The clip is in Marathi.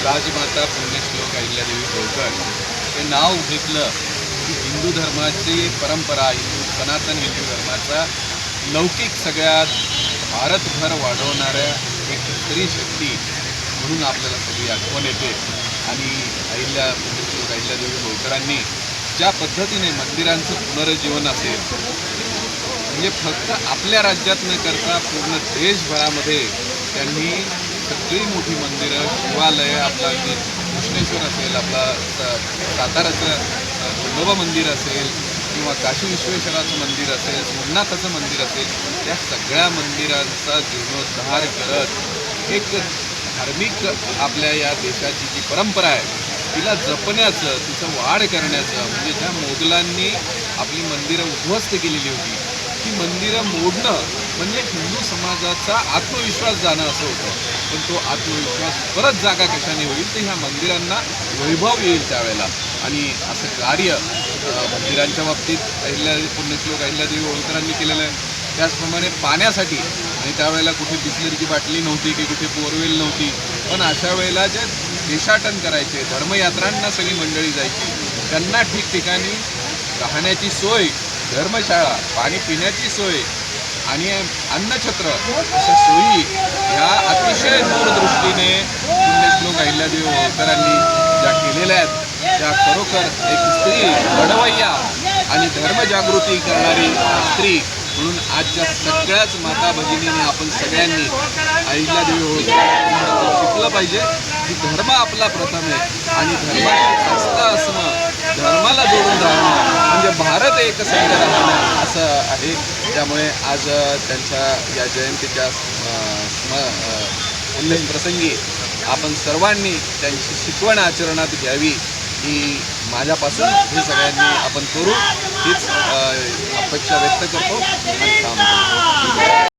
राजमाता पुण्यश्लोक अहिल्यादेवी होळकर हे नाव घेतलं की हिंदू धर्माची परंपरा, सनातन हिंदू धर्माचा लौकिक सगळ्यात भारतभर वाढवणाऱ्या एक स्त्री शक्ती म्हणून आपल्याला सगळी आठवण येते. आणि पुण्यश्लोक अहिल्यादेवी होळकरांनी ज्या पद्धतीने मंदिरांचं पुनरुज्जीवन असेल, म्हणजे फक्त आपल्या राज्यात न करता पूर्ण देशभरामध्ये त्यांनी सगळी मोठी मंदिरं, शिवालय, आपलं अगदी कृष्णेश्वर असेल, आपला साताराचं खंडोबा मंदिर असेल किंवा काशी विश्वेश्वराचं मंदिर असेल, सोमनाथाचं मंदिर असेल, त्या सगळ्या मंदिरांचा जीर्णोद्धार करत एक धार्मिक आपल्या या देशाची जी परंपरा आहे तिला जपण्याचं, तिचं वाढ करण्याचं, म्हणजे ज्या मोगलांनी आपली मंदिरं उद्ध्वस्त केलेली होती ती मंदिरं मोडणं म्हणजे हिंदू समाजाचा आत्मविश्वास जाणं असं होतं. पण तो आत्मविश्वास परत जागा कशाने होईल तर ह्या मंदिरांना वैभव येईल त्यावेळेला. आणि असं कार्य मंदिरांच्या बाबतीत पुण्यश्लोक अहिल्यादेवी होळकरांनी केलेलं आहे. त्याचप्रमाणे पाण्यासाठी, आणि त्यावेळेला कुठे बिस्लरीची बाटली नव्हती की कुठे बोरवेल नव्हती, पण अशा वेळेला जे देशाटन करायचे, धर्मयात्रांना सगळी मंडळी जायची, त्यांना ठिकठिकाणी राहण्याची सोय, धर्मशाळा, पाणी पिण्याची सोय आणि अन्नछत्र अशा सोयी ह्या अतिशय दूरदृष्टीने पुण्यश्लोक अहिल्यादेवी होळकरांनी ज्या केलेल्या आहेत, त्या खरोखर एक स्त्री लढवय्या आणि धर्मजागृती करणारी स्त्री म्हणून आजच्या सगळ्याच माता भगिनीने आपण सगळ्यांनी अहिल्यादेवी होळकर शिकलं पाहिजे की धर्म आपला प्रथम आहे आणि धर्माची आस्था असणं, धर्माला जोडून राहणं म्हणजे भारत एक संघ राहणं असं आहे. त्यामुळे आज त्यांच्या या जयंतीच्या उल्लेख प्रसंगी आपण सर्वांनी त्यांची शिकवण आचरणात घ्यावी ही माझ्यापासून हे सगळ्यांनी आपण करू हीच अपेक्षा व्यक्त करतो आणि काम करतो.